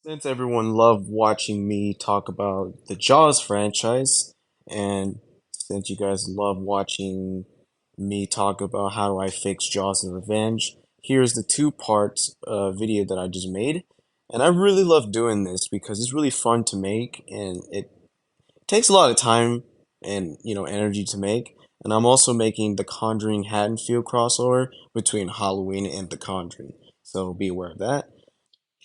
Since everyone loved watching me talk about the Jaws franchise, and since you guys love watching me talk about how do I fix Jaws and Revenge, here's the two-part video that I just made. And I really love doing this because it's really fun to make, and it takes a lot of time and energy to make. And I'm also making the Conjuring Haddonfield crossover between Halloween and The Conjuring, so be aware of that.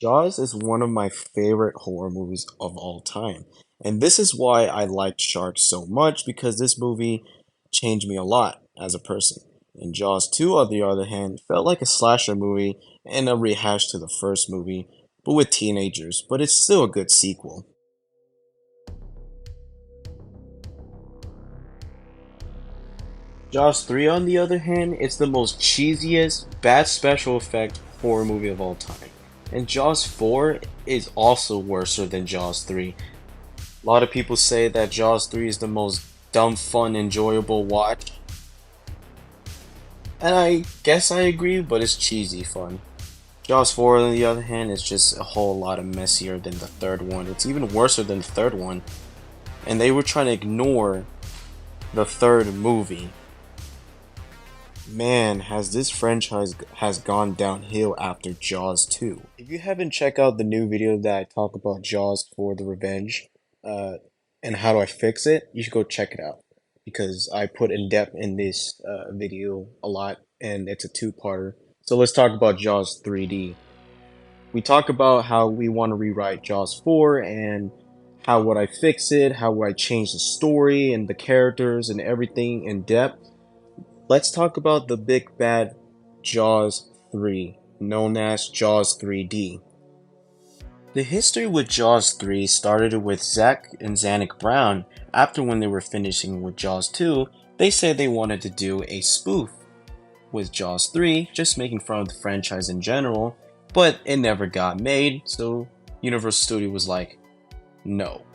Jaws is one of my favorite horror movies of all time. And this is why I liked sharks so much because this movie changed me a lot as a person. And Jaws 2, on the other hand, felt like a slasher movie and a rehash to the first movie, but with teenagers, but it's still a good sequel. Jaws 3, on the other hand, it's the most cheesiest, bad special effect horror movie of all time. And Jaws 4 is also worse than Jaws 3. A lot of people say that Jaws 3 is the most dumb, fun, enjoyable watch. And I guess I agree, but it's cheesy fun. Jaws 4, on the other hand, is just a whole lot of messier than the third one. It's even worse than the third one. And they were trying to ignore the third movie. Man, has this franchise has gone downhill after Jaws 2. If you haven't checked out the new video that I talk about Jaws for the Revenge, uh, and how do I fix it, you should go check it out because I put in depth in this video a lot, and it's a two-parter. So let's talk about Jaws 3D. We talk about how we want to rewrite Jaws 4 and how would I fix it, how would I change the story and the characters and everything in depth. Let's talk about the big bad Jaws 3, known as Jaws 3D. The history with Jaws 3 started with Zach and Zanuck Brown. After when they were finishing with Jaws 2, they said they wanted to do a spoof with Jaws 3, just making fun of the franchise in general, but it never got made, so Universal Studios was like, no.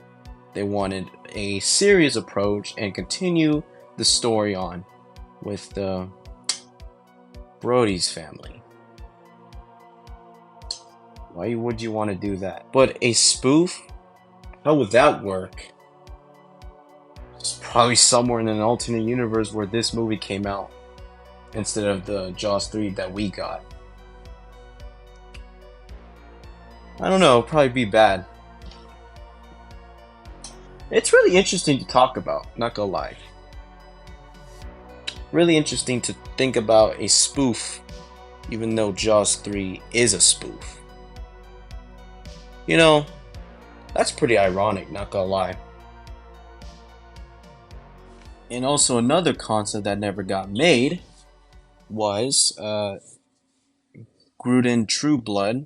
They wanted a serious approach and continue the story on with the Brody's family. Why would you want to do that? But a spoof? How would that work? It's probably somewhere in an alternate universe where this movie came out instead of the Jaws 3 that we got. I don't know, it'd probably be bad. It's really interesting to talk about, not gonna lie. Really interesting to think about a spoof, even though Jaws 3 is a spoof. You know, that's pretty ironic, not gonna lie. And also another concept that never got made was Gruden True Blood,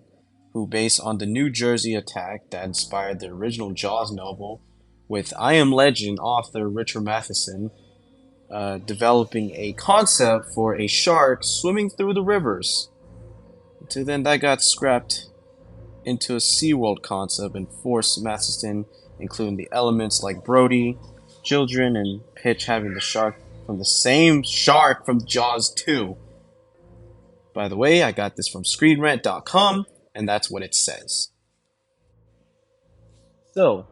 who based on the New Jersey attack that inspired the original Jaws novel, with I Am Legend author Richard Matheson developing a concept for a shark swimming through the rivers. Until then, that got scrapped into a SeaWorld concept and forced Matheson, including the elements like Brody, children, and Pitch having the shark from the same shark from Jaws 2. By the way, I got this from ScreenRant.com, and that's what it says. So,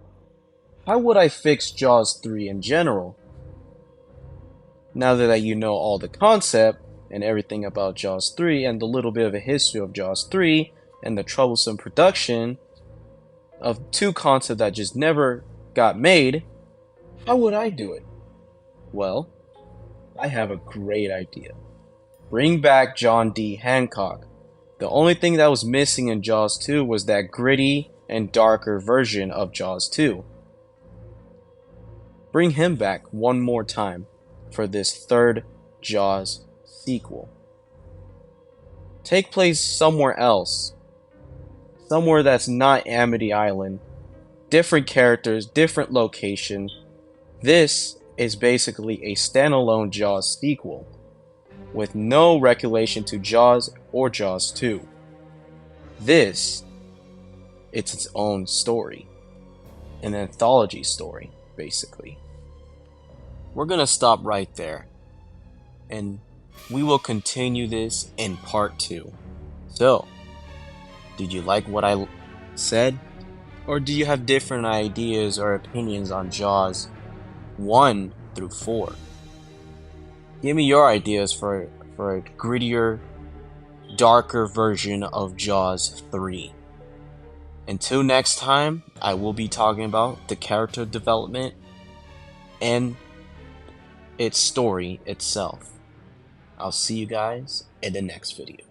how would I fix Jaws 3 in general? Now that you know all the concept and everything about Jaws 3 and the little bit of a history of Jaws 3 and the troublesome production of two concepts that just never got made, how would I do it? Well, I have a great idea. Bring back John D. Hancock. The only thing that was missing in Jaws 2 was that gritty and darker version of Jaws 2. Bring him back one more time for this third Jaws sequel. Take place somewhere else. Somewhere that's not Amity Island. Different characters, different location. This is basically a standalone Jaws sequel with no recollection to Jaws or Jaws 2. This, it's its own story. An anthology story, basically. We're gonna stop right there, and we will continue this in part 2. So, did you like what I said? Or do you have different ideas or opinions on Jaws 1 through 4? Give me your ideas for a grittier, darker version of Jaws 3. Until next time, I will be talking about the character development and its story itself. I'll see you guys in the next video.